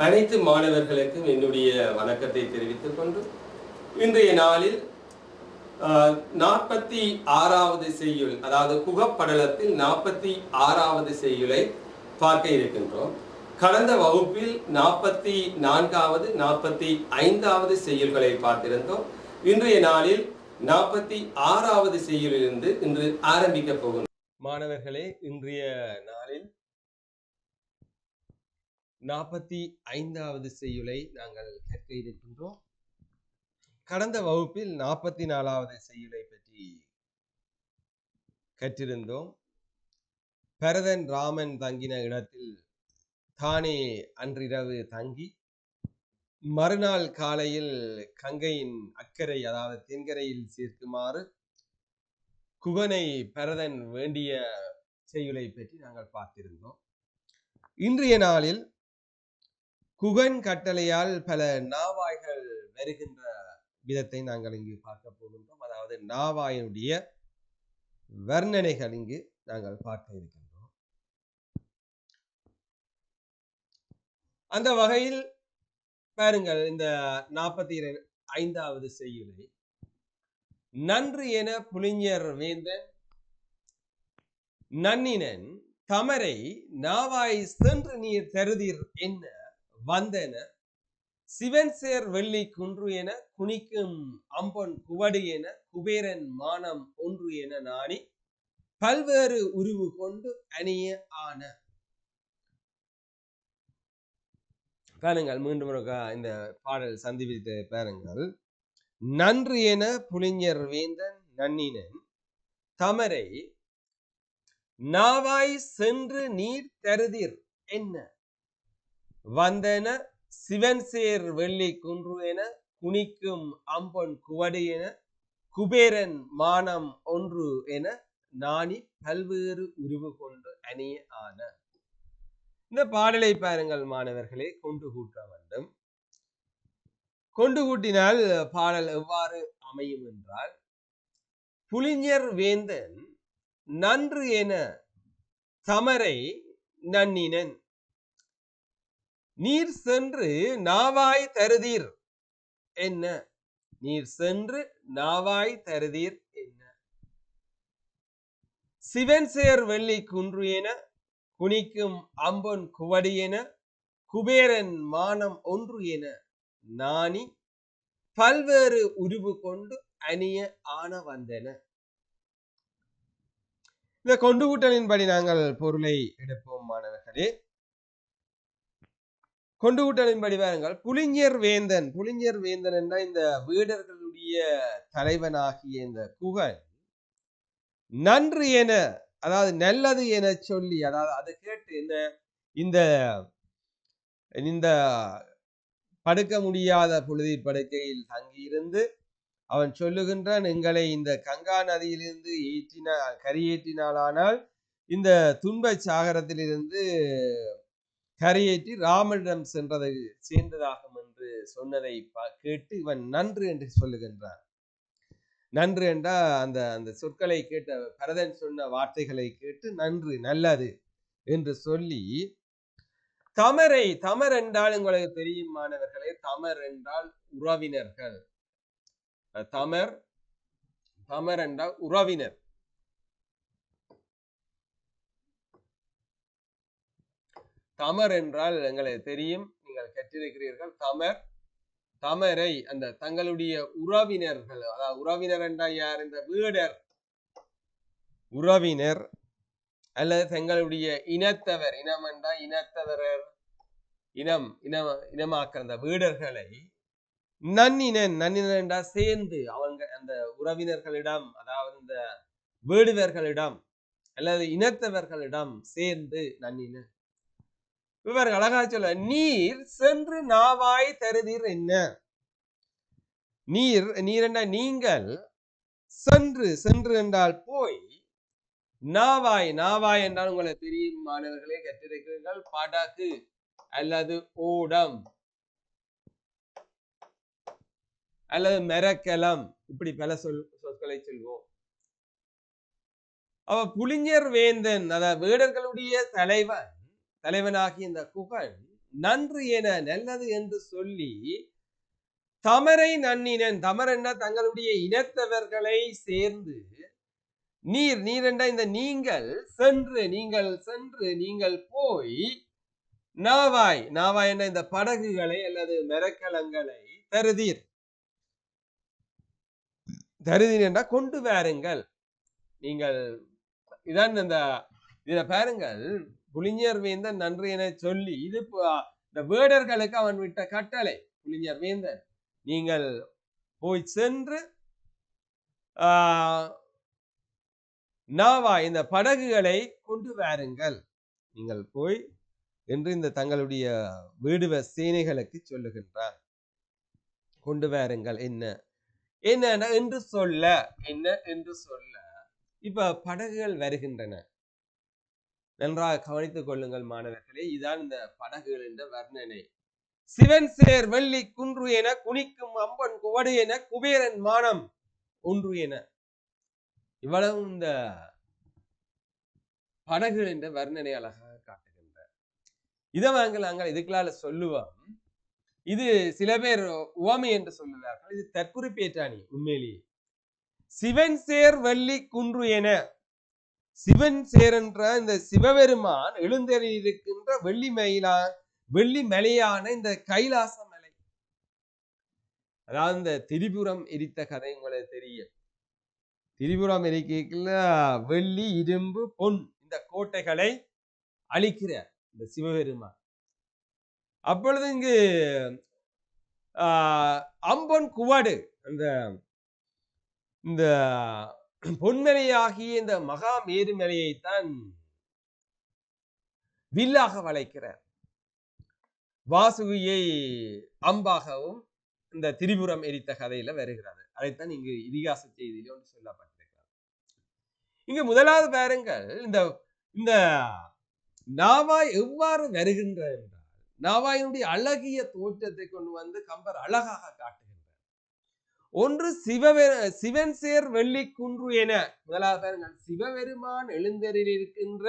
அனைத்து மாணவர்களுக்கும் என்னுடைய வணக்கத்தை தெரிவித்துக் கொண்டு இன்றைய நாளில் 46வது செய்யுள், அதாவது குகப்படலத்தில் 46வது செய்யுளை பார்க்க இருக்கின்றோம். கடந்த வகுப்பில் 44வது 45வது செய்யுள்களை பார்த்திருந்தோம். இன்றைய நாளில் 46வது செய்யுளிலிருந்து இன்று ஆரம்பிக்க போகின்றோம். மாணவர்களே, இன்றைய நாளில் 45வது செய்யுளை நாங்கள் கற்க இருக்கின்றோம். கடந்த வகுப்பில் 44வது செய்யுளை பற்றி கற்றிருந்தோம். பரதன் ராமன் தங்கின இடத்தில் தானே அன்றிரவு தங்கி மறுநாள் காலையில் கங்கையின் அக்கறை, அதாவது தென்கரையில் சேர்க்குமாறு குகனை பரதன் வேண்டிய செய்யுளை பற்றி நாங்கள் பார்த்திருந்தோம். இன்றைய நாளில் குகன் கட்டளையால் பல நாவாய்கள் வருகின்ற விதத்தை நாங்கள் இங்கு பார்க்க போகின்றோம். அதாவது நாவாயினுடைய வர்ணனைகள் இங்கு நாங்கள் பார்க்க இருக்கின்றோம். அந்த வகையில் பாருங்கள், இந்த 45வது செய்யுளை, நன்று என புலிஞர் வேந்தன் நன்னினன் தமரை நாவாய் சென்று நீர் தருதிர் என்ன வந்தன சிவன் சேர் வெள்ளி குன்று என குனிக்கும் அம்பொன் குவடு என குபேரன் மானம் ஒன்று என நாணி பல்வேறு உருவு கொண்டு அணிய ஆன. பாருங்கள், மீண்டும் இந்த பாடல் சந்திவித்த பாருங்கள். நன்று என புலிஞர் வேந்தன் நன்னினன் தமரை நாவாய் சென்று நீர் தருதிர் என்ன வந்தன சிவன் சேர் வெள்ளி குன்று என குனிக்கும் அம்பொன் குவடு என குபேரன் மானம் ஒன்று என நாணி பல்வேறு உருவு கொண்டு அணிய ஆன. இந்த பாடலை பாருங்கள் மாணவர்களே, கொண்டு கூட்ட வேண்டும். கொண்டு கூட்டினால் பாடல் எவ்வாறு அமையும் என்றால், புலிஞர் வேந்தன் நன்று என தமரை நன்னினன் நீர் சென்று நாவாய் தருதீர் என்ன. நீர் சென்று நாவாய் தருதீர் என்ன. சிவன் சேர் வெள்ளி குன்று என குனிக்கும் அம்பொன் குவடி என குபேரன் மானம் ஒன்று என நாணி பல்வேறு உருவு கொண்டு அணிய ஆன வந்தன. இந்த கொண்டு கூட்டலின்படி நாங்கள் பொருளை எடுப்போம் மாணவர்களே. கொண்டு கூட்டலின்படி பாருங்கள், புலிஞர் வேந்தன். புலிஞர் வேந்தன் என்ற இந்த வீடர்களுடைய தலைவனாகிய இந்த குகன் நன்று என, அதாவது நல்லது என சொல்லி, அதாவது அதை கேட்டு இந்த இந்த படுக்க முடியாத பொழுதில் படுக்கையில் தங்கியிருந்து அவன் சொல்லுகின்றான், எங்களை இந்த கங்கா நதியிலிருந்து கரையேற்றினாலானால் இந்த துன்ப சாகரத்திலிருந்து கரையேற்றி ராமனிடம் சேர்ந்ததாகும் என்று சொன்னதை கேட்டு இவன் நன்று என்று சொல்லுகின்றான். நன்று என்றா அந்த சொற்களை கேட்ட பரதன் சொன்ன வார்த்தைகளை கேட்டு நன்று, நல்லது என்று சொல்லி, தமரை, தமர் என்றால் உங்களுக்கு தெரியும் மாணவர்களே, தமர் என்றால் உறவினர்கள். தமர், தமர் என்றால் உறவினர். தமர் என்றால் எங்களுக்கு தெரியும், நீங்கள் கற்றிருக்கிறீர்கள். தமர், தமரை அந்த தங்களுடைய உறவினர்கள், அதாவது உறவினர் என்றால் யார்? இந்த வீடர் உறவினர், அல்லது தங்களுடைய இனத்தவர். இனம் என்றால் இனத்தவரர், இனமாக்க அந்த வீடர்களை நன்னினன். நன்னினன் என்றால் சேர்ந்து, அவங்க அந்த உறவினர்களிடம், அதாவது இந்த வீடுவர்களிடம் அல்லது இனத்தவர்களிடம் சேர்ந்து நன்னினன். இவர்கள் அழகா சொல்ல, நீர் சென்று நாவாய் தருதீர் என்ன. நீர், நீர் என்றால் நீங்கள், சென்று, சென்று என்றால் போய், நாவாய், நாவாய் என்றால் உங்களுக்கு தெரியும் மாணவர்களே, கற்றிருக்கிறீர்கள், படகு அல்லது ஓடம் அல்லது மெரக்கலம், இப்படி பல சொற்களை சொல்வோம். அவ புலிஞர் வேந்தன், அதாவது வேடர்களுடைய தலைவனாகி இந்த குகன் நன்று என நல்லது என்று சொல்லி தமரை நன்னினன். தமர் என்ற தங்களுடைய இனத்தவர்களை சேர்ந்து நீர் என்ற இந்த நீங்கள் சென்று போய் நாவாய் என்ற இந்த படகுகளை அல்லது மெரக்கலங்களை தருதீர் என்ற கொண்டு வாருங்கள். நீங்கள் இதான் இத பாருங்கள், புலிஞர் வேந்தன் நன்று என சொல்லி இது இந்த வேடர்களுக்கு அவன் விட்ட கட்டளை. புலிஞர் வேந்தன் நீங்கள் போய் சென்று நாவா இந்த படகுகளை கொண்டு வாருங்கள் நீங்கள் போய் என்று இந்த தங்களுடைய வீடுவ சேனைகளுக்கு சொல்லுகின்றார். கொண்டு வாருங்கள் என்ன என்று சொல்ல இப்ப படகுகள் வருகின்றன. நன்றாக கவனித்துக் கொள்ளுங்கள் மாணவர்களே. இதுதான் இந்த படகுகள் என்ற வர்ணனை. சிவன் சேர் வெள்ளி குன்று என குனிக்கும் அம்பன் குவடு என குபேரன் மானம் ஒன்று என இவ்வளவு இந்த படகுகள் என்ற வர்ணனை அழகாக காட்டுகின்றார். இதை நாங்கள் இதுக்களால சொல்லுவோம். இது சில பேர் உவமை என்று சொல்லுவார்கள். இது தற்குறிப்பேற்றாணி. உண்மையிலேயே சிவன் சேர் வெள்ளி குன்று என சிவன் சேர் என்ற இந்த சிவபெருமான் எழுந்தரில் இருக்கின்ற வெள்ளி மலையான இந்த கைலாச மலை. அதாவது இந்த திரிபுரம் எரித்த கதை உங்களுக்கு தெரியும். திரிபுரம் எரிக்கைக்குள்ள வெள்ளி இரும்பு பொன் இந்த கோட்டைகளை அழிக்கிற இந்த சிவபெருமான். அப்பொழுது இங்கு அம்பன் குவாடு இந்த பொன்மலையாகிய இந்த மகா மேருமலையைத்தான் வில்லாக வளைக்கிறார். வாசுகியை அம்பாகவும் இந்த திரிபுரம் எரித்த கதையில வருகிறது. அதைத்தான் இங்கு இதிகாச செய்தியில ஒன்று சொல்லப்பட்டிருக்கிறது. இங்கு முதலாவது பாருங்கள், இந்த நாவாய் எவ்வாறு வருகின்ற என்றால் நாவாயினுடைய அழகிய தோற்றத்தை கொண்டு வந்து கம்பர் அழகாக காட்டுகின்றார். ஒன்று சிவன் சேர் வெள்ளி குன்று என முதலாவது பாருங்கள், சிவபெருமான் எழுந்தரில் இருக்கின்ற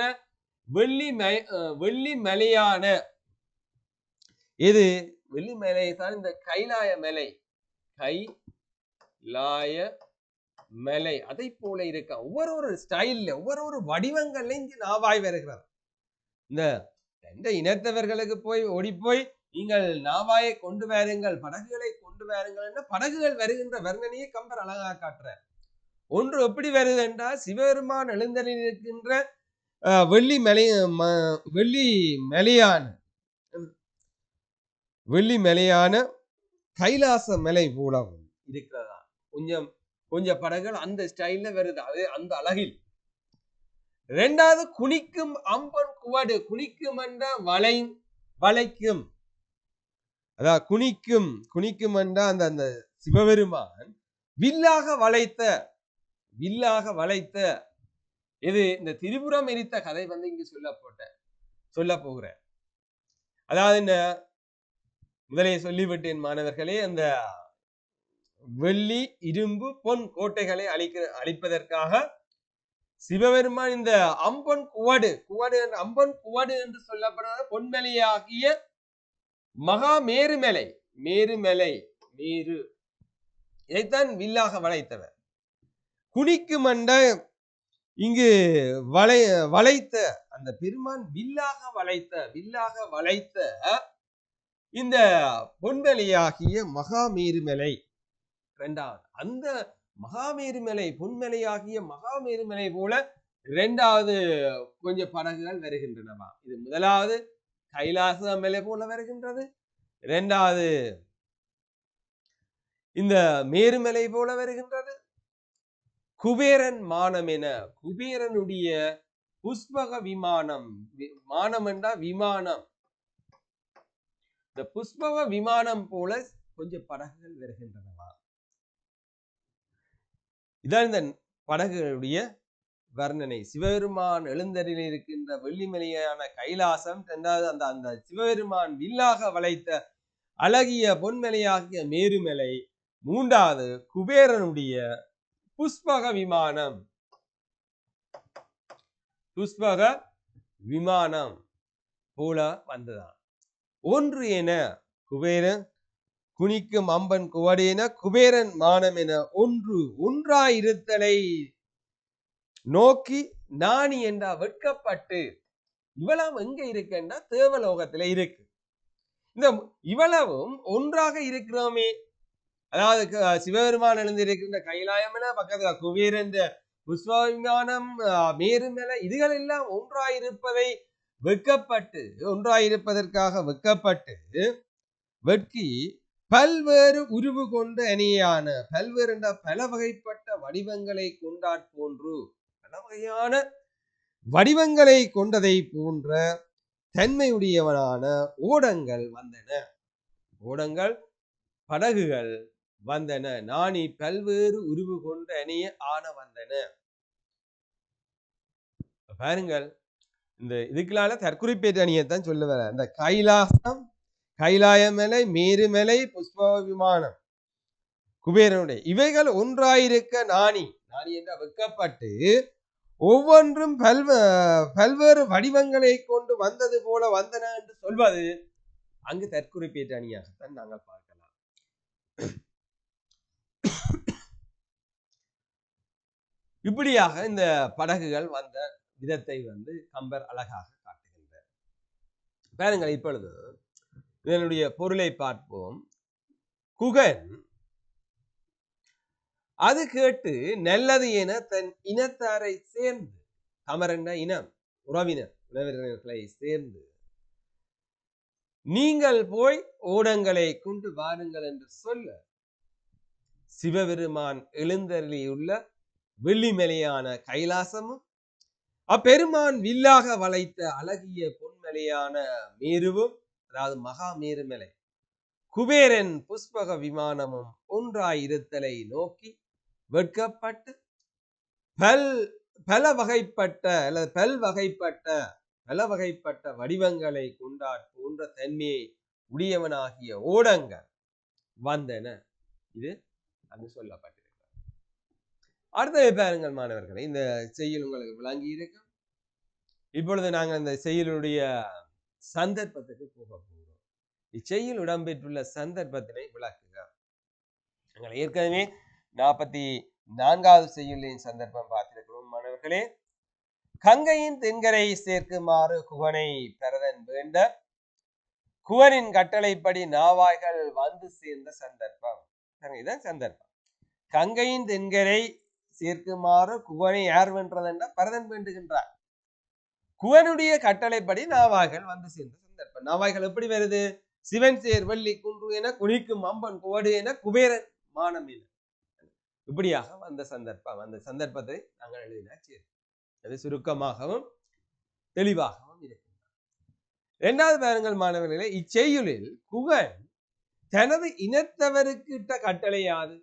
வெள்ளி மலையான இது வெள்ளி மலை தான் இந்த கைலாய மலை. அதை போல இருக்க ஒவ்வொரு ஸ்டைல்ல ஒவ்வொரு வடிவங்கள்ல இங்கு நாவாய் வருகிறார். இந்த இனத்தவர்களுக்கு போய் ஓடி போய் நீங்கள் நாவாயை கொண்டு வாருங்கள், படகுகளை கொண்டு வாருங்கள் என்ற படகுகள் வருகின்ற வர்ணனையை கம்பர் அழகாக காட்டுறார். ஒன்று எப்படி வருது என்றால் சிவபெருமான் எழுந்தரில் இருக்கின்ற வெள்ளி மலையான கைலாச மலை போலவும் இருக்கிறதா. கொஞ்சம் படகுகள் அந்த ஸ்டைல்ல வருது. அது அந்த அழகில். இரண்டாவது குனிக்கும் அம்பன் குவடு. குனிக்கும் என்ற வளைக்கும். அதாவது குனிக்கும் என்ற அந்த சிவபெருமான் வில்லாக வளைத்த இது இந்த திரிபுரம் எரித்த கதை வந்து இங்கு சொல்ல போகிற. அதாவது இந்த முதலே சொல்லிவிட்டேன் மாணவர்களே, அந்த வெள்ளி இரும்பு பொன் கோட்டைகளை அழிப்பதற்காக சிவபெருமான் இந்த அம்பன் குவடு என்று சொல்லப்படுவது பொன்மலையாகிய மகா மேருமலை இதைத்தான் வில்லாக வளைத்தவர். குனிக்கும் என்ற இங்கு வளைத்த அந்த பெருமான் வில்லாக வளைத்த இந்த பொன்மலையாகிய மகாமேருமலை. இரண்டாவது அந்த மகாமேருமலை பொன்மலையாகிய மகாமேருமலை போல இரண்டாவது கொஞ்சம் படகுகள் வருகின்றனவா. இது முதலாவது கைலாச மலை போல வருகின்றது. இரண்டாவது இந்த மேருமலை போல வருகின்றது. குபேரன் மானம் என குபேரனுடைய புஷ்பக விமானம். மானம் என்றா விமானம். இந்த புஷ்பக விமானம் போல கொஞ்சம் படகுகள் வருகின்றனவா. இதான் இந்த படகுகளுடைய வர்ணனை. சிவபெருமான் எழுந்தரில் இருக்கின்ற வெள்ளிமலையான கைலாசம். இரண்டாவது அந்த சிவபெருமான் வில்லாக வளைத்த அழகிய பொன்மலையாகிய மேருமலை. மூன்றாவது குபேரனுடைய புஷ்பக விமானம் போல வந்ததான். ஒன்று என குபேரன் குனிக்கும் அம்பன் குவடு என குபேரன் மானம் என ஒன்று ஒன்றாயிருத்தலை நோக்கி நாணி என்றா வெட்கப்பட்டு. இவ்வளவு எங்க இருக்குன்னா தேவலோகத்துல இருக்கு. இந்த இவ்வளவும் ஒன்றாக இருக்கிறோமே, அதாவது சிவபெருமான் எழுந்திருக்கின்ற கைலாயம் என பக்கத்துல குபேரன் புஷ்பவிமானம் மேருமலை இதுகள் எல்லாம் ஒன்றாயிருப்பதை வெட்கப்பட்டு, ஒன்றாயிருப்பதற்காக வெட்கப்பட்டு வெட்கி பல்வேறு உருவு கொண்டு அணியான பல்வேறு என்ற பல வகைப்பட்ட வடிவங்களை கொண்டாற் போன்று பல வகையான வடிவங்களை கொண்டதை போன்ற தன்மையுடையவனான ஓடங்கள் வந்தன. ஓடங்கள் படகுகள் வந்தன. நாணி பல்வேறு உருவு கொண்டு அணிய ஆன வந்தன. பாருங்கள், இந்த இதுக்குள்ளால தற்குறிப்பேற்ற அணியத்தான் சொல்ல வர. இந்த கைலாசம், கைலாயமலை, மேருமலை, புஷ்ப விமானம், குபேரனுடைய இவைகள் ஒன்றாயிருக்க நாணி நாணி என்ற வெட்கப்பட்டு ஒவ்வொன்றும் பல்வேறு வடிவங்களை கொண்டு வந்தது போல வந்தன என்று சொல்வது அங்கு தற்குறிப்பேற்ற அணியாகத்தான் நாங்கள் பார்க்கலாம். இப்படியாக இந்த படகுகள் வந்த விதத்தை கம்பர் அழகாக காட்டுகின்றார். பாருங்கள், இப்பொழுது இதனுடைய பொருளை பார்ப்போம். குகன் அது கேட்டு நல்லது என தன் இனத்தாரை சேர்ந்து, கமரண்ட இனம் உறவினர்களை சேர்ந்து, நீங்கள் போய் ஓடங்களை கொண்டு வாருங்கள் என்று சொல்ல சிவபெருமான் எழுந்தருளியுள்ள வெள்ளிமலையான கைலாசமும் அப்பெருமான் வில்லாக வளைத்த அழகிய பொன்மலையான மேருவும், அதாவது மகா மேருமலை, குபேரன் புஷ்பக விமானமும் ஒன்றாயிருத்தலை நோக்கி வெட்கப்பட்டு பல வகைப்பட்ட வடிவங்களை கொண்டாற் போன்ற தன்மையை உடையவனாகிய ஓடங்கள் வந்தன. இது அங்கு சொல்லப்பட்டிருக்கிறது. அடுத்த பாருங்கள் மாணவர்களை, இந்த செய்யுள் உங்களுக்கு விளங்கி இருக்கும். இப்பொழுது நாங்கள் இந்த செய்யுளுடைய சந்தர்ப்பத்துக்கு போக போகிறோம். இச்செய்யுள் இடம்பெற்றுள்ள சந்தர்ப்பத்தினை விளக்குக. நாங்கள் ஏற்கனவே 44வது செய்யுளின் சந்தர்ப்பம் பார்த்திருக்கிறோம் மாணவர்களே. கங்கையின் தென்கரை சேர்க்குமாறு குகனை பரதன் வேண்ட குகனின் கட்டளைப்படி நாவாய்கள் வந்து சேர்ந்த சந்தர்ப்பம். இதுதான் சந்தர்ப்பம். கங்கையின் தென்கரை சேர்க்குமாறு குகனை யார் வென்றதென்ற பரதன் வேண்டுகின்றார். குகனுடைய கட்டளைப்படி நாவாய்கள் வந்து சேர்ந்த சந்தர்ப்பம். நாவாய்கள் எப்படி வருது? சிவன் சேர் வெள்ளி குன்று என குனிக்கும் அம்பன் குவடு என குபேரன் மானம் என இப்படியாக வந்த சந்தர்ப்பம். அந்த சந்தர்ப்பத்தை நாங்கள் எழுதினார். சரி, அது சுருக்கமாகவும் தெளிவாகவும் இருக்கின்றது. இரண்டாவது பாருங்கள் மாணவர்களே, இச்செய்யுளில் குகன் தனது இனத்தவருக்கு இட்ட கட்டளை யாது?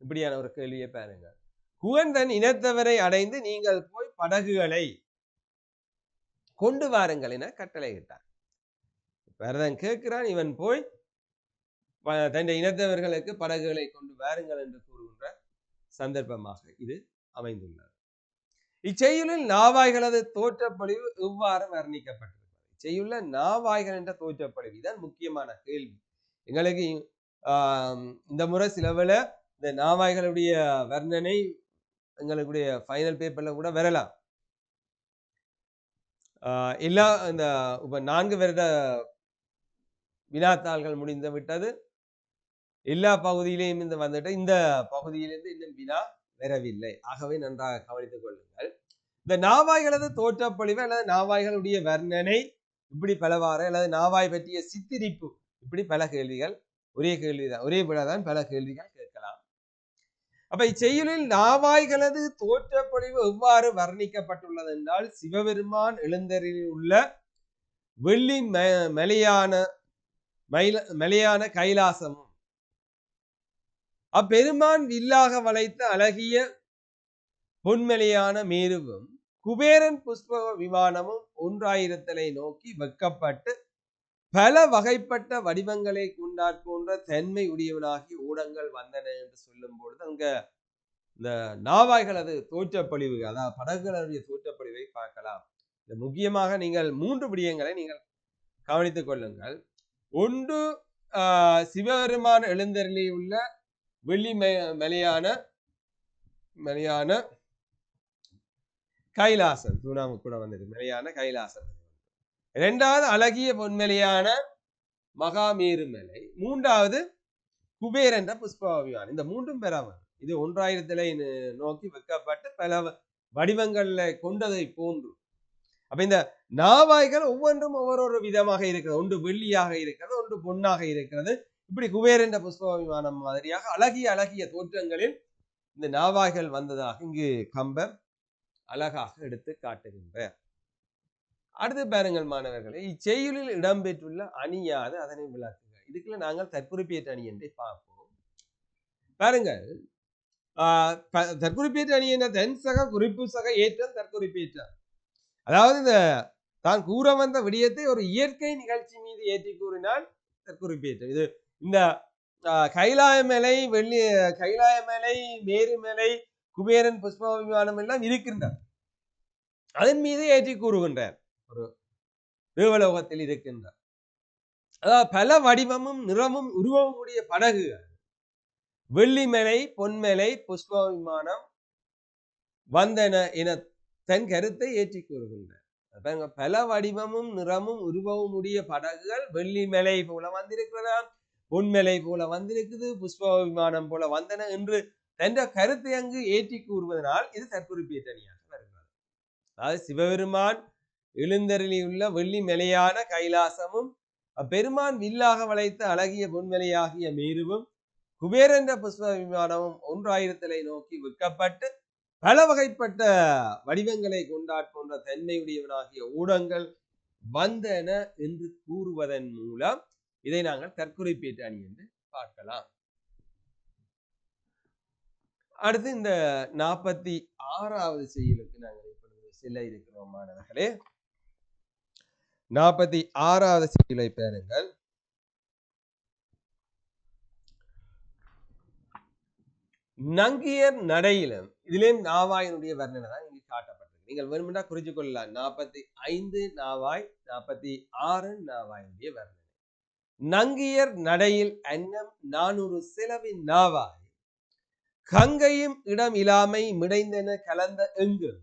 இப்படியான ஒரு கேள்வியை பாருங்கள். குகன் தன் இனத்தவரை அடைந்து நீங்கள் போய் படகுகளை கொண்டு வாருங்கள் என கட்டளை இட்டார். பரதன் கேட்கிறான், இவன் போய் தன் இனத்தவர்களுக்கு படகுகளை கொண்டு வாருங்கள் என்று கூறுகின்ற சந்தர்ப்பமாக இது அமைந்துள்ளது. இச்செய்யுளில் நாவாய்களது தோற்றப்பொழிவு எவ்வாறு வர்ணிக்கப்பட்டிருக்கிறது? இச்செய்யுள்ள நாவாய்கள் என்ற தோற்றப்பொழிவு இதுதான் முக்கியமான கேள்வி. எங்களுக்கு இந்த முறை சிலவில் இந்த நாவாய்களுடைய வர்ணனை எங்களுடைய ஃபைனல் பேப்பர்ல கூட வரலாம். எல்லா இந்த 4 வருட வினாத்தாள்கள் முடிந்து விட்டது. எல்லா பகுதியிலையும் வந்துட்டு இந்த பகுதியிலிருந்து இன்னும் வினா வரவில்லை. ஆகவே நன்றாக கவனித்துக் கொள்ளுங்கள். இந்த நாவாய்களது தோற்றப்பொழிவு அல்லது நாவாய்களுடைய வர்ணனை இப்படி பலவாறு, அல்லது நாவாய் பற்றிய சித்திரிப்பு, இப்படி பல கேள்விகள், ஒரே கேள்விதான், ஒரே விடதான் பல கேள்விகள் கேட்கலாம். அப்ப இச்செய்யுளில் நாவாய்களது தோற்றப்பொழிவு எவ்வாறு வர்ணிக்கப்பட்டுள்ளது என்றால், சிவபெருமான் எழுந்தருளில் உள்ள வெள்ளி மலையான கைலாசமும் அப்பெருமான் வில்லாக வளைத்த அழகிய பொன்மலையான மேருவும் குபேரன் புஷ்ப விமானமும் ஒன்றாயிருத்தலை நோக்கி வெட்கப்பட்டு பல வகைப்பட்ட வடிவங்களை கொண்டாற் போன்ற தன்மை உடையவனாகி ஊடங்கள் வந்தன என்று சொல்லும் பொழுது அங்க இந்த நாவாய்களது தோற்றப்பொழிவு, அதாவது படகுகளுடைய தோற்றப்பொழிவை பார்க்கலாம். முக்கியமாக நீங்கள் 3 விடயங்களை நீங்கள் கவனித்துக் கொள்ளுங்கள். ஒன்று சிவபெருமான எழுந்தருளி உள்ள வெள்ளி மலையான கைலாசம், தூணாம கூட வந்தது, மலையான கைலாசம். இரண்டாவது அழகிய பொன்மலையான மகாமேருமலை. மூன்றாவது குபேர் என்ற புஷ்பவிமானம். இந்த மூன்றும் பெறாமல் இது 1000 நோக்கி வைக்கப்பட்டு பல வடிவங்கள்ல கொண்டதை போன்று. அப்ப இந்த நாவாய்கள் ஒவ்வொன்றும் ஒவ்வொரு விதமாக இருக்கிறது. ஒன்று வெள்ளியாக இருக்கிறது, ஒன்று பொன்னாக இருக்கிறது. இப்படி குபேர் என்ற புஷ்பவிமானம் மாதிரியாக அழகிய அழகிய தோற்றங்களில் இந்த நாவாய்கள் வந்ததாக இங்கு கம்பர் அழகாக எடுத்து காட்டுகின்றார். அடுத்து பாருங்கள் மாணவர்களே, இச்செயலில் இடம்பெற்றுள்ள அணியாது அதனை விளக்குக. இதுக்குள்ள நாங்கள் தற்குறிப்பேற்ற அணி என்றே பார்ப்போம். பாருங்கள், தற்குறிப்பேற்ற அணி என்ற தென் சக குறிப்பு சக ஏற்றம் தற்குறிப்பேற்ற. அதாவது இந்த தான் கூற வந்த விடயத்தை ஒரு இயற்கை நிகழ்ச்சி மீது ஏற்றி கூறினால் தற்குறிப்பேற்றம். இது இந்த கைலாயமலை, கைலாயமலை, மேருமலை, குபேரன் புஷ்பவிமானம் எல்லாம் இருக்கின்றார். அதன் மீது ஏற்றி கூறுகின்றார். ஒரு தேவலோகத்தில் இருக்கின்றார். அதாவது பல வடிவமும் நிறமும் உருவமும் உடைய படகுகள் வெள்ளிமலை, பொன்மலை, புஷ்பவிமானம் வந்தன என தன் கருத்தை ஏற்றி கூறுகின்றார். பல வடிவமும் நிறமும் உருவமும் உடைய படகுகள் வெள்ளிமலை போல வந்திருக்கிறதா, பொன்மலை போல வந்திருக்குது, புஷ்ப விமானம் போல வந்தன என்று தன் கருத்தை அங்கு ஏற்றி கூறுவதனால் இது தற்குறிப்பேற்ற அணியாக வருகிறது. அதாவது சிவபெருமான் எழுந்தருளியுள்ள வெள்ளி மலையான கைலாசமும் பெருமான் வில்லாக வளைத்த அழகிய பொன்மலையாகிய மேருவும் குபேர் என்ற புஷ்ப விமானமும் 1000 நோக்கி விற்கப்பட்டு பல வகைப்பட்ட வடிவங்களை கொண்டாடுகின்ற தன்மையுடையவனாகிய ஊடகங்கள் வந்தன என்று கூறுவதன் மூலம் இதை நாங்கள் தற்குறிப்பேற்ற அணி என்று பார்க்கலாம். அடுத்து இந்த 46வது செய்யுளுக்கு நாங்கள் இப்பொழுது செல்ல இருக்கிறோம் மாணவர்களே. 46வது செய்யுளை பாருங்கள். நங்கியர் நடையிலும் இதிலேயும் நாவாயினுடைய வர்ணனை தான் இங்கு காட்டப்பட்டது. நீங்கள் வேணுமென்றா குறிச்சு கொள்ளலாம். 45 நாவாய், 46 நாவாயினுடைய வர்ணனை. நங்கியர் நடையில் அன்னம் 400 சிலவின் நாவாய் கங்கையும் இடம் இலாமை மிடைந்தன கலந்த எங்கும்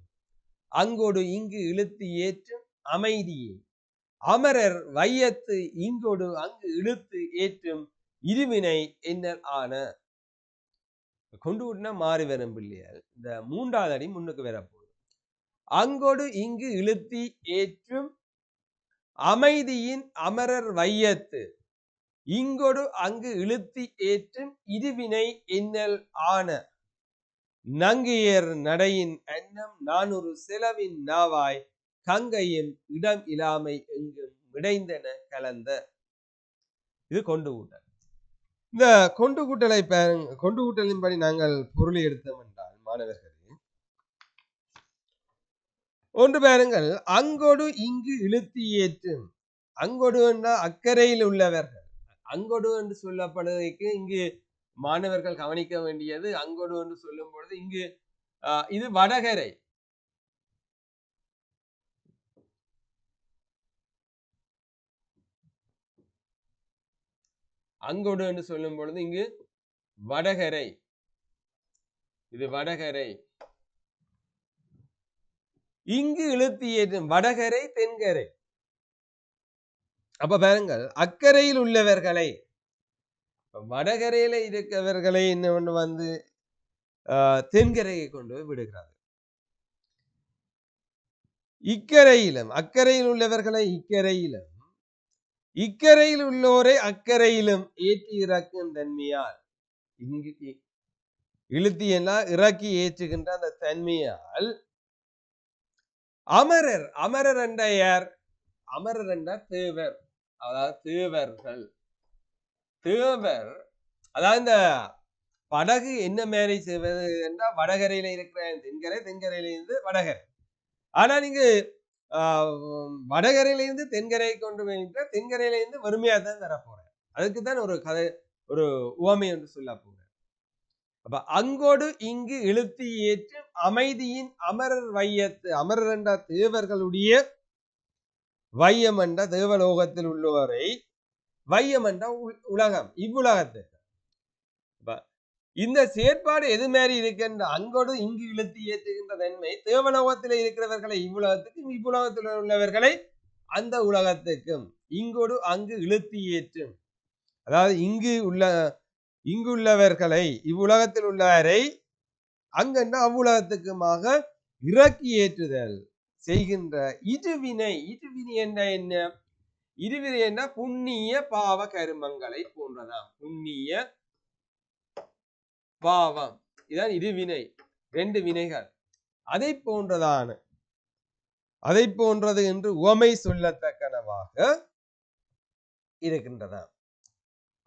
அங்கோடு இங்கு இழுத்து ஏற்றும் அமைதியே அமரர் வையத்து இங்கோடு அங்கு இழுத்து ஏற்றும் இருவினை என்னல் ஆன. கொண்டு விட்டுனா மாறி வரும் பிள்ளையால் இந்த 3வது அடி முன்னுக்கு வரப்போகுது. அங்கோடு இங்கு இழுத்தி ஏற்றும் அமைதியின் அமரர் வையத்து இங்கோடு அங்கு இழுத்தி ஏற்றும் இருவினை என்னல் ஆன. நங்கியர் நடையின் அன்னம் 400 செலவின் நாவாய் கங்கையும் இடம் இலாமை எங்கும் விடைந்தன கலந்த. இது கொண்டு கூட்டல். இந்த கொண்டு கூட்டலின்படி நாங்கள் பொருளை எடுத்தோம் என்றால் மாணவர்களே, ஒன்று பாருங்கள், அங்கோடு இங்கு இழுத்தி ஏற்றும். அங்கோடு என்றால் அக்கறையில் உள்ளவர்கள். அங்கோடு என்று சொல்லப்படுவதற்கு இங்கு மாணவர்கள் கவனிக்க வேண்டியது, அங்கோடு என்று சொல்லும் பொழுது இங்கு இது வடகரை. அங்கோடு என்று சொல்லும் பொழுது இங்கு வடகரை, இது வடகரை. இங்கு இழுத்தி ஏற்றும் வடகரை தென்கரை. அப்ப பாருங்கள், அக்கறையில் உள்ளவர்களை, வடகரையில இருக்கவர்களை என்ன வந்து தென்கரையை கொண்டு போய் விடுகிறார்கள். இக்கரையிலும் அக்கறையில் உள்ளவர்களை இக்கரையிலும் இக்கரையில் உள்ளோரை அக்கறையிலும் ஏற்றி இறக்கும் தன்மையால், இங்கு இழுத்தி எல்லாம் இறக்கி ஏற்றுகின்ற அந்த தன்மையால் அமரர், அமரர் என்ற யார்? அமரர் என்ற தேவர், அதாவது தேவர்கள். தேவர் அதாவது இந்த படகு என்ன மாதிரி செய்வது என்றால் வடகரையில இருக்கிற தென்கரை, தென்கரையில இருந்து வடகரை. ஆனா நீங்க வடகரையில இருந்து தென்கரையை கொண்டு போயிட்டு தென்கரையில இருந்து வறுமையா தான் தர போறேன். அதுக்குத்தான் ஒரு கதை, ஒரு உவமை என்று சொல்ல போறேன். அப்ப அங்கோடு இங்கு இழுத்தி ஏற்றும் அமைதியின் அமரர் வையத்து, அமரர் என்ற தேவர்களுடைய வையம் என்ற தேவலோகத்தில் உள்ளவரை, வையம் என்ற உலகம், இவ்வுலகத்துக்கு. இந்த செயற்பாடு எது மாதிரி இருக்கின்ற அங்கோடு இங்கு இழுத்து ஏற்றுகின்ற தன்மை தேவலோகத்தில் இருக்கிறவர்களை இவ்வுலகத்துக்கும், இவ்வுலகத்தில் உள்ளவர்களை அந்த உலகத்துக்கும் இங்கோடு அங்கு இழுத்து ஏற்றும். அதாவது இங்குள்ளவர்களை இவ்வுலகத்தில் உள்ளவரை அங்கென்ற அவ்வுலகத்துக்குமாக இறக்கி ஏற்றுதல் செய்கின்ற இருவினை. இருவினை என்ற என்ன? இருவினை என்ற புண்ணிய பாவ கருமங்களை போன்றதாம். புண்ணிய பாவம், இதான் இருவினை, ரெண்டு வினைகள். அதை போன்றதான, அதை போன்றது என்று உவமை சொல்லத்தக்கனவாக இருக்கின்றதாம்.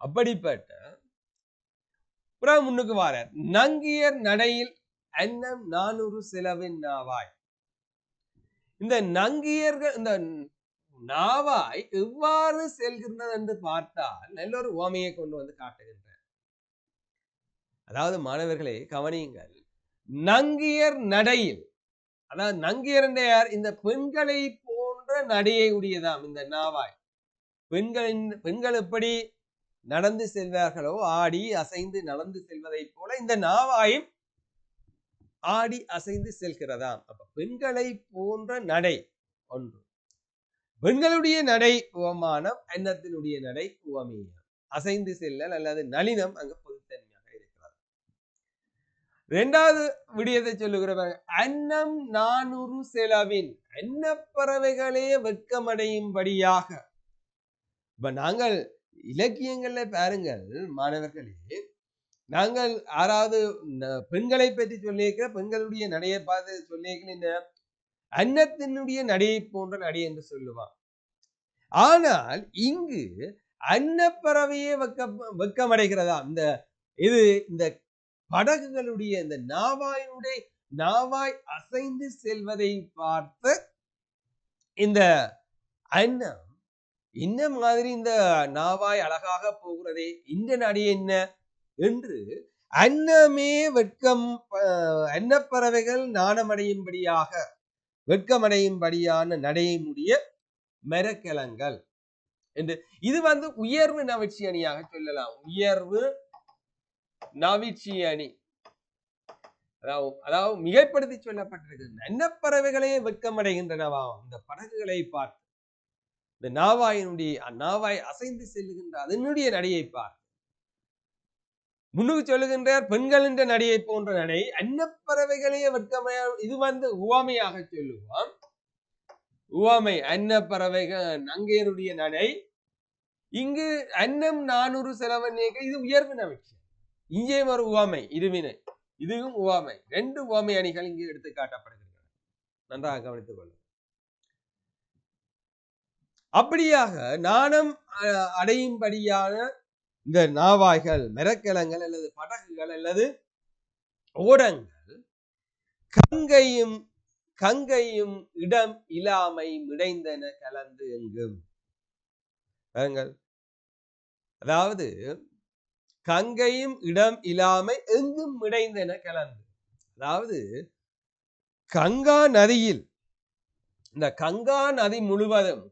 அப்படிப்பட்ட முன்னுக்கு வார நங்கியர் நடையில் அன்னம் 400 செலவின் நாவாய். இந்த நங்கியர்கள், இந்த நாவாய் எவ்வாறு செல்கின்றது என்று பார்த்தால் நல்ல ஒரு உவமையை கொண்டு வந்து காட்டுகின்ற. அதாவது மாணவர்களே கவனியுங்கள், நங்கியர் நடையில், அதாவது நங்கியர் என்ற யார்? இந்த பெண்களை போன்ற நடையை உடையதாம் இந்த நாவாய். பெண்கள் எப்படி நடந்து செல்வார்களோ, ஆடி அசைந்து நடந்து செல்வதை போல இந்த நாவாயும் ஆடி அசைந்து செல்கிறதாம். அப்ப பெண்களை போன்ற நடை ஒன்று. பெண்களுடைய நடை உவமானம், அன்னத்தினுடைய நடை உவமேயம். அசைந்து செல்லல் அல்லது நளினம் அங்கு பொதுத்தன்மையாக இருக்கிறது. இரண்டாவது விடயத்தை சொல்லுகிறவர், அன்னம் 400 செலவின், அன்னப்பறவைகளே வெட்கமடையும்படியாக. இப்ப நாங்கள் இலக்கியங்கள்ல பாருங்கள் மாணவர்களே, நாங்கள் யாராவது பெண்களை பற்றி சொல்லியிருக்கிற பெண்களுடைய நடையை பார்த்து சொல்லியிருக்கிற அன்னத்தினுடைய நடையை போன்ற நடை என்று சொல்லுவான். ஆனால் இங்கு அன்னப்பறவையே வெக்கமடைகிறதா. இந்த படகுகளுடைய இந்த நாவாய் அசைந்து செல்வதை பார்த்து இந்த அன்னம் என்ன மாதிரி இந்த நாவாய் அழகாக போகிறதே, இந்த நடை என்ன என்று அன்னமே அன்னப்பறவைகள் நாணமடையும்படியாக வெட்கமடையும்படியான நடையை முடிய மரக்கலங்கள் என்று. இது உயர்வு நவிழ்ச்சி அணியாக சொல்லலாம். உயர்வு நவிழ்ச்சி அணி, அதாவது மிகைப்படுத்தி சொல்லப்பட்டிருக்கு. அன்னப்பறவைகளே வெட்கமடைகின்றனவாம் இந்த படகுகளை பார்த்து. இந்த நாவாய் அசைந்து செல்லுகின்ற அதனுடைய நடையை பார்த்து முன்னுக்கு சொல்லுகின்றார். பெண்களின் நடையை போன்ற நடை, அன்னப்பறவைகளையே வெட்கமைய. இது உவமையாக சொல்லுவான். உவமை அன்னப்பறவைகள் நங்கையருடைய நடை. இங்கு அன்னம் 400 செலவன், இது உயர்வு நவிழ்ச்சி. இங்கே ஒரு உவமை இருவினை, இதுவும் உவமை. ரெண்டு உவமை அணிகள் இங்கு எடுத்து காட்டப்படுகின்றன. நன்றாக கவனித்துக் கொள்ளும். அப்படியாக நாணம் அடையும்படியான இந்த நாவாய்கள், மரக்கலங்கள் அல்லது படகுகள் அல்லது ஓடங்கள் கங்கையும் இடம் இல்லாமை மிடைந்தன கலந்து எங்கும். அதாவது கங்கையும் இடம் இல்லாமை எங்கும் மிடைந்தன கலந்து. அதாவது கங்கா நதியில், இந்த கங்கா நதி முழுவதும்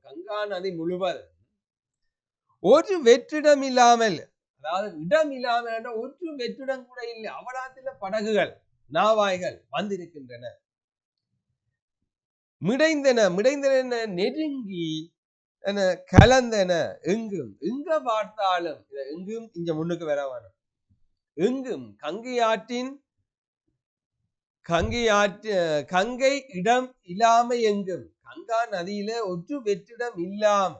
ஒரு வெற்றிடம் இல்லாமல், அதாவது இடம் இல்லாமல் ஒரு வெற்றிடம் கூட இல்லை, அவலாத்தில படகுகள் நாவாய்கள் வந்திருக்கின்றன. மிடைந்தன நெருங்கி கலந்தன எங்கும். எங்க பார்த்தாலும் எங்கும் இங்க முன்னுக்கு வரவான எங்கும் கங்கை இடம் இல்லாம எங்கும், கங்கா நதியில ஒரு வெற்றிடம் இல்லாம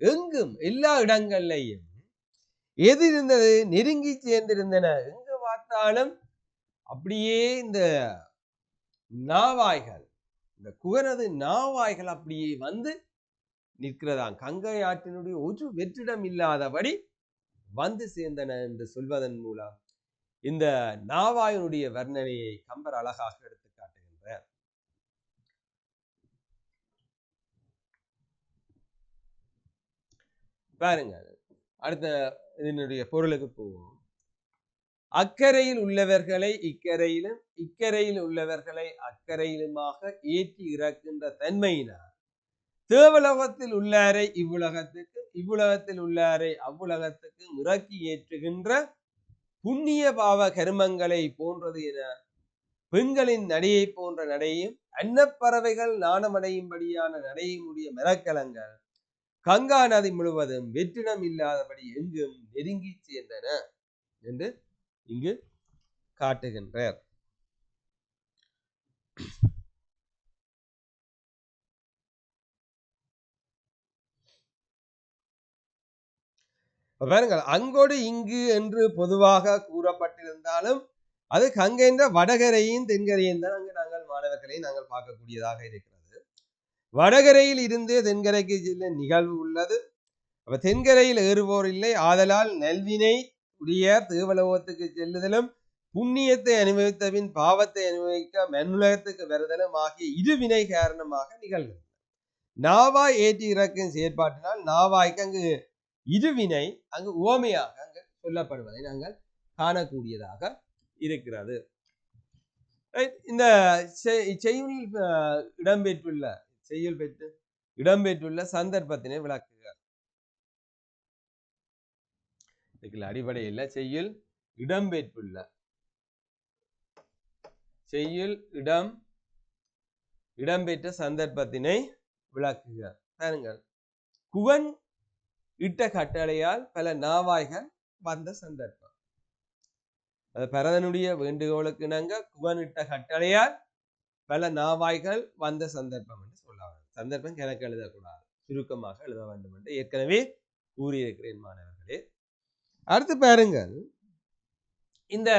எங்கும் எல்லா இடங்கள்லையும் எது இருந்தது? நெருங்கி சேர்ந்திருந்தன. எங்க பார்த்தாலும் அப்படியே இந்த நாவாய்கள், இந்த குகனது நாவாய்கள் அப்படியே நிற்கிறதாம். கங்கை ஆற்றினுடைய ஒரு வெற்றிடம் இல்லாதபடி சேர்ந்தன என்று சொல்வதன் மூலம் இந்த நாவாயினுடைய வர்ணனையை கம்பர் அழகாக எடுத்து காட்டுகின்றார். பாருங்கள், அடுத்த இதனுடைய பொருளுக்கு போவோம். அக்கறையில் உள்ளவர்களை இக்கரையிலும், இக்கரையில் உள்ளவர்களை அக்கறையிலுமாக ஏற்றி இறக்கின்ற தன்மையினார் தேவலோகத்தில் உள்ளாரை இவ்வுலகத்துக்கு, இவ்வுலகத்தில் உள்ளாரை அவ்வுலகத்துக்கு இறக்கி ஏற்றுகின்ற புண்ணிய பாவ கருமங்களை போன்றது என பெண்களின் நடையை போன்ற நடையும் அன்னப்பறவைகள் நாணமடையும்படியான நடையினுடைய மெரக்கலங்கள் கங்கா நதி முழுவதும் வெற்றிடம் இல்லாதபடி எங்கும் நெருங்கி சேர்ந்தன என்று இங்கு காட்டுகின்றார். பாருங்கள், அங்கோடு இங்கு என்று பொதுவாக கூறப்பட்டிருந்தாலும் அது கங்கென்ற வடகரையும் தென்கரையும் தான் அங்கு நாங்கள் மாணவர்களை நாங்கள் பார்க்கக்கூடியதாக இருக்கிறது. வடகரையில் இருந்து தென்கரைக்கு செல்ல நிகழ்வு உள்ளது. அப்ப தென்கரையில் ஏறுவோர் இல்லை, ஆதலால் நல்வினை உடைய தேவலோகத்துக்கு செல்லுதலும் புண்ணியத்தை அனுபவித்தபின் பாவத்தை அனுபவிக்க மண்ணுலகத்துக்கு வருதலும் ஆகிய இருவினை காரணமாக நிகழ்கிறது. நாவாய் ஏற்றி இறக்கும் செயற்பாட்டினால் நாவாய்க்கு அங்கு இருவினை அங்கு உவமையாக அங்கு சொல்லப்படுவதை நாங்கள் காணக்கூடியதாக இருக்கிறது. இந்த செய்யுள் இடம்பெற்றுள்ள சந்தர்ப்பத்தினை விளக்குகிறார். அடிப்படையில் செய்யுள் இடம்பெற்ற சந்தர்ப்பத்தினை விளக்குகிறார். பாருங்கள், குவன் இட்ட கட்டளையால் பல நாவாய்கள் வந்த சந்தர்ப்பம். அது பரதனுடைய வேண்டுகோளுக்கு இணங்க குவனிட்ட கட்டளையால் பல நாவாய்கள் வந்த சந்தர்ப்பம் என்று சொல்லலாம். சந்தர்ப்பம் கணக்கு எழுதக்கூடாது, சுருக்கமாக எழுத வேண்டும் என்று ஏற்கனவே கூறியிருக்கிறேன் மாணவர்களே. அடுத்து பாருங்கள், இந்த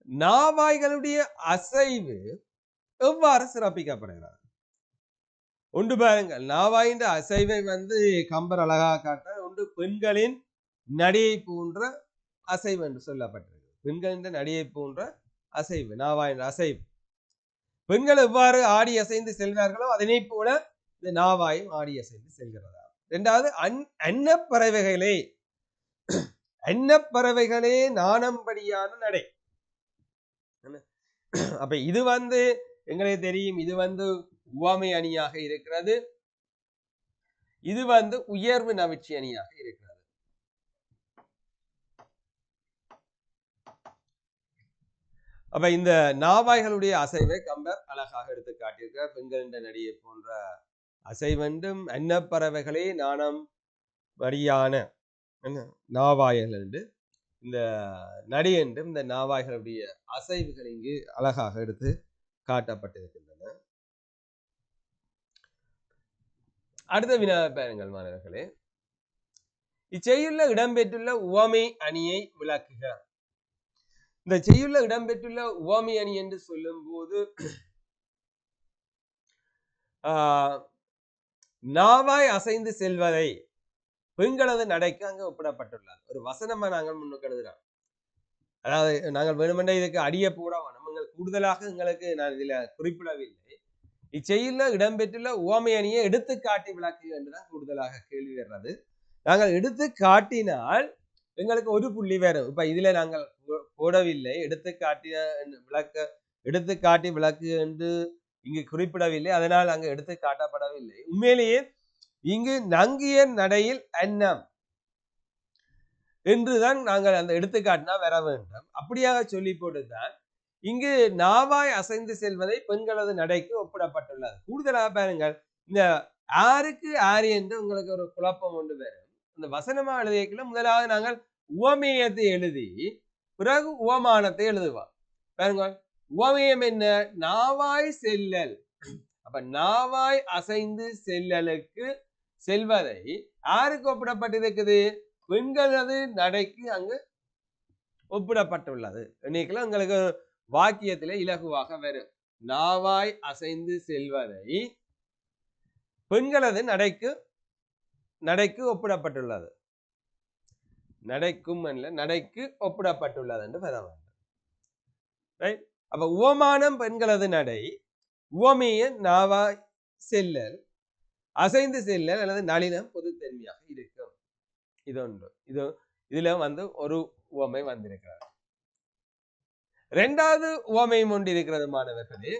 நாவாய்களுடைய அசைவு எவ்வாறு சிறப்பிக்கப்படுகிறது ஒன்று பாருங்கள். நாவாயின் அசைவை கம்பர் அழகாக காட்ட ஒன்று பெண்களின் நடையை போன்ற அசைவு என்று சொல்லப்பட்டிருக்கு. பெண்களின் நடையை போன்ற அசைவு, நாவாயின் அசைவு. பெண்கள் எவ்வாறு ஆடி அசைந்து செல்வார்களோ அதனை போல இந்த நாவாயும் ஆடி அசைந்து செல்கிறதா. இரண்டாவது, அன்னப்பறவைகளே நாணம்படியான நடை. அப்ப இது எங்களுக்கு தெரியும், இது உவமை அணியாக இருக்கிறது, இது உயர்வு நவிற்சி அணியாக இருக்கிறது. அப்ப இந்த நாவாய்களுடைய அசைவை கம்பர் அழகாக எடுத்து காட்டியிருக்கிறார். பெண்களின் நடிகை போன்ற அசைவென்றும் அன்னப்பறவைகளே நாணம் வழியான நாவாய்கள் என்று இந்த நடி என்றும் இந்த நாவாய்களுடைய அசைவுகள் இங்கு அழகாக எடுத்து காட்டப்பட்டிருக்கின்றன. அடுத்த வினாவை பாருங்கள் மாணவர்களே. இச்செய்யுள்ள இடம்பெற்றுள்ள உவமை அணியை விளக்குக. இந்த செய்யுள்ள இடம்பெற்றுள்ள உவமை அணி என்று சொல்லும் போது நாவாய் அசைந்து செல்வதை பெண்களது நடைக்கு அங்கு ஒப்பிடப்பட்டுள்ளது. ஒரு வசனமா நாங்கள் முன்னுக்கு எழுதுறோம். அதாவது நாங்கள் வேணுமென்ற இதுக்கு அடிய போட வேணும், கூடுதலாக எங்களுக்கு நான் இதுல குறிப்பிடவில்லை. இச்செய்யுள்ள இடம்பெற்றுள்ள உவமை அணியை எடுத்து காட்டி விளக்கு என்றுதான் கூடுதலாக கேள்வி வர்றது. நாங்கள் எடுத்து காட்டினால் எங்களுக்கு ஒரு புள்ளி வரும். இப்ப இதுல நாங்கள் போடவில்லை, எடுத்து காட்டி விளக்கு என்று இங்கு குறிப்பிடவில்லை, அதனால் அங்கு எடுத்து காட்டப்படவில்லை. உண்மையிலேயே இங்கு நங்கிய நடையில் அன்னம் என்றுதான் நாங்கள் அந்த எடுத்துக்காட்டினா வர வேண்டும். அப்படியாக சொல்லி போட்டுதான் இங்கு நாவாய் அசைந்து செல்வதை பெண்களது நடைக்கு ஒப்பிடப்பட்டுள்ளது. கூடுதலாக பாருங்கள், இந்த ஆருக்கு ஆறு என்று உங்களுக்கு ஒரு குழப்பம் ஒன்று வரும். இந்த வசனமா எழுதியக்குள்ள முதலாவது நாங்கள் உவமேயத்தை எழுதி பிறகு உவமானத்தை எழுதுவார். பாருங்க, உவமேயம் என்ன? நாவாய் செல்லல். அப்ப நாவாய் அசைந்து செல்வதை யாருக்கு ஒப்பிடப்பட்டிருக்குது? பெண்களது நடைக்கு அங்கு ஒப்பிடப்பட்டுள்ளது. இன்னைக்கு உங்களுக்கு வாக்கியத்திலே இலகுவாக வரும். நாவாய் அசைந்து செல்வதை பெண்களது நடைக்கு ஒப்பிடப்பட்டுள்ளது. நடைக்கு ஒப்பிடப்பட்டுள்ளது என்று பெற வேண்டும். ரைட்? அப்ப உவமானம் பெண்களது நடை, உவமைய நாவாய் செல்லல், அசைந்து செல்லல் அல்லது நளினம் பொதுத்தன்மையாக இருக்கும். இதொன்று. இதுல ஒரு உவமை வந்திருக்கிறது. இரண்டாவது உவமை ஒன்று இருக்கிறது மாணவர்களே.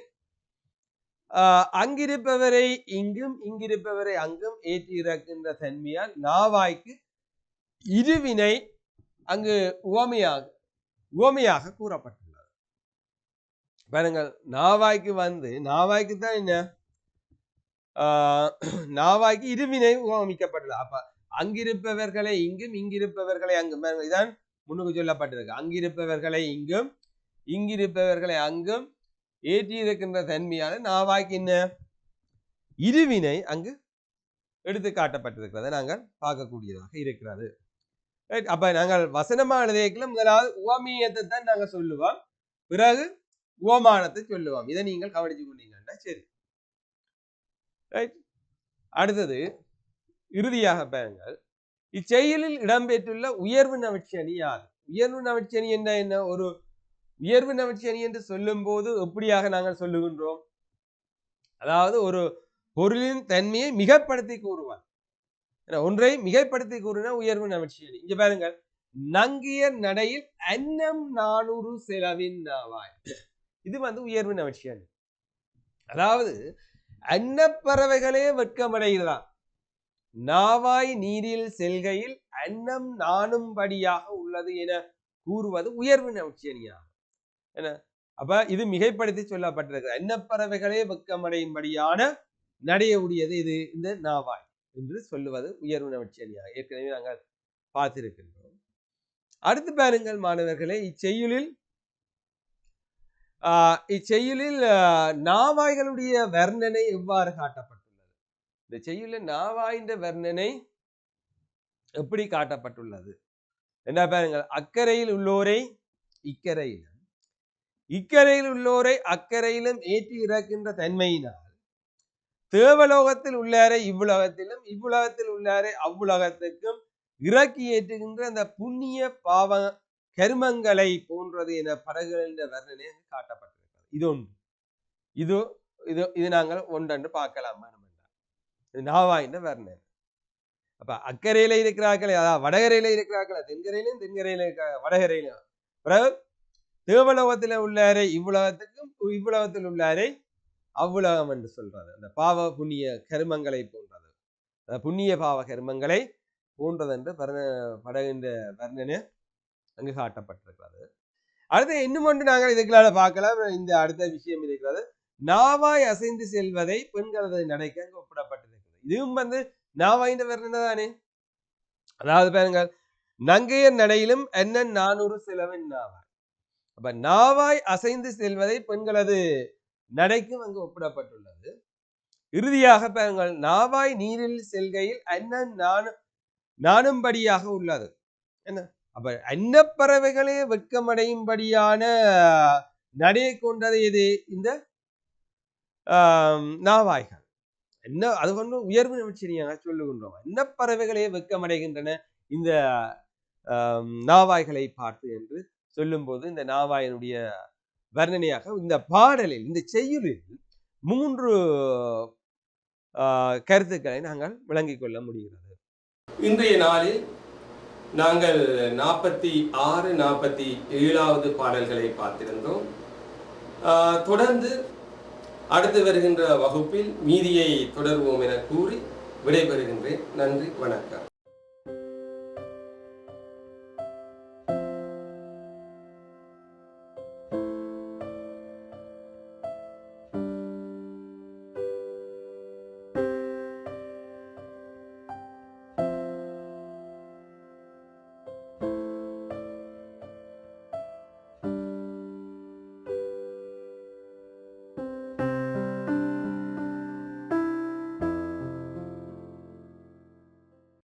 அங்கிருப்பவரை இங்கும் இங்கிருப்பவரை அங்கும் ஏற்றி இறக்கின்ற தன்மையால் நாவாய்க்கு இருவினை அங்கு உவமையாக கூறப்பட்டுள்ளது. பாருங்கள், நாவாய்க்கு தான் என்ன, நாவாய்க்கு இருவினை உவமிக்கப்பட்டுள்ளது. அப்ப அங்கிருப்பவர்களை இங்கும் இங்கிருப்பவர்களை அங்கும், இதான் முன்னுக்கு சொல்லப்பட்டிருக்கு. அங்கிருப்பவர்களை இங்கும் இங்கிருப்பவர்களை அங்கும் ஏற்றி இருக்கின்ற தன்மையான நாவாய்க்கு என்ன இருவினை அங்கு எடுத்து காட்டப்பட்டிருக்கிறத நாங்கள் பார்க்கக்கூடியதாக இருக்கிறது. அப்ப நாங்கள் வசனமான முதலாவது உவமியத்தை தான் நாங்கள் சொல்லுவோம், பிறகு உவமானத்தை சொல்லுவோம். இதை நீங்கள் கவனிச்சு கொண்டீங்கன்னா சரி. அடுத்தது இறுதியாக பாருங்கள், இச்செயலில் இடம்பெற்றுள்ள உயர்வு நவிச்சணி யாது? உயர்வு நவிச்சணி என்ன? ஒரு உயர்வு நவிச்சணி என்று சொல்லும் போது எப்படியாக நாங்கள் சொல்லுகின்றோம்? அதாவது ஒரு பொருளின் தன்மையை மிகைப்படுத்தி கூறுவார். ஒன்றை மிகைப்படுத்தி கூறின உயர்வு நவிச்சணி. இங்க பாருங்கள், நங்கிய நடையில் அன்னம் 400 செலவின் நாவாய். இது உயர்வு நவிச்சணி. அதாவது அன்னப்பறவைகளே வெட்கமடைகிறான், நாவாய் நீரில் செல்கையில் அன்னம் நாணும்படியாக உள்ளது என கூறுவது உயர்வு நவிச்சணியாகும். என்ன, அப்ப இது மிகைப்படுத்தி சொல்லப்பட்டிருக்கு. அன்னப்பறவைகளே வெட்கமடையும்படியான நடைய உடையது இது இந்த நாவாய் என்று சொல்லுவது உயர்வு நவிச்சணியாக ஏற்கனவே நாங்கள் பார்த்திருக்கின்றோம். அடுத்து பாருங்கள் மாணவர்களே, இச்செய்யுளில் நாவாய்களுடைய வர்ணனை எவ்வாறு காட்டப்பட்டுள்ளது? இந்த செய்யுளில் நாவாய்ந்த வர்ணனை எப்படி காட்டப்பட்டுள்ளது என்ன பாருங்கள். அக்கறையில் உள்ளோரை இக்கரையிலும் இக்கரையில் உள்ளோரை அக்கறையிலும் ஏற்றி இறக்கின்ற தன்மையினால் தேவலோகத்தில் உள்ளாரை இவ்வுலகத்திலும் இவ்வுலகத்தில் உள்ளாரை அவ்வுலகத்துக்கும் இறக்கி ஏற்றுகின்ற அந்த புண்ணிய பாவ கருமங்களை போன்றது என படகுகளின் வர்ணனை காட்டப்பட்டிருக்கிறது. இது ஒன்று. இது நாங்கள் ஒன்றென்று பார்க்கலாம். இது நாவாய்ந்த வர்ணனை. அப்ப அக்கறையில இருக்கிறார்கள், அதாவது வடகரையில இருக்கிறார்கள், தென்கரையிலும் தென்கரையில வடகரையிலும், பிறகு தேவலோகத்தில் உள்ளாரை இவ்வுலகத்துக்கும் இவ்வுலகத்தில் உள்ளாரை அவ்வுலகம் என்று சொல்றது. அந்த பாவ புண்ணிய கருமங்களை போன்றது, புண்ணிய பாவ கருமங்களை போன்றது என்று படகின்ற வர்ணனை அங்கு காட்டப்பட்டிருக்கிறது. அடுத்து இன்னும் ஒன்று நாங்கள் இதுக்குள்ளால பார்க்கலாம். இந்த அடுத்த விஷயம் இருக்கிறது, நாவாய் அசைந்து செல்வதை பெண்களது நடைக்க அங்கு ஒப்பிடப்பட்டிருக்கிறது. இதுவும் நாவாய்ந்த வர்ணனை தானே. அதாவது பாருங்கள், நங்கையர் நடையிலும் அண்ணன் 400 செலவின் நாவாய். அப்ப நாவாய் அசைந்து செல்வதை பெண்களது நடைக்கும் அங்கு ஒப்பிடப்பட்டுள்ளது. இறுதியாக பாருங்கள், நாவாய் நீரில் செல்கையில் அண்ணன் நாணும்படியாக உள்ளது. என்ன, அப்ப அன்னப்பறவைகளே வெட்கமடையும்படியான நடையை கொண்டது எது? இந்த நாவாய்கள். என்ன, அது கொண்டு உயர்வு நவிச்சணியாக சொல்லுகின்றோம். அன்னப்பறவைகளே வெட்கமடைகின்றன இந்த நாவாய்களை பார்த்து என்று சொல்லும் போது இந்த நாவாயினுடைய வர்ணனையாக இந்த பாடலில், இந்த செய்யுளில் 3 கருத்துக்களை நாங்கள் விளங்கிக் கொள்ள முடிகிறது. இன்றைய நாளில் நாங்கள் 46, 47வது பாடல்களை பார்த்திருந்தோம். தொடர்ந்து அடுத்து வருகின்ற வகுப்பில் மீதியை தொடர்வோம் என கூறி விடைபெறுகின்றேன். நன்றி, வணக்கம்.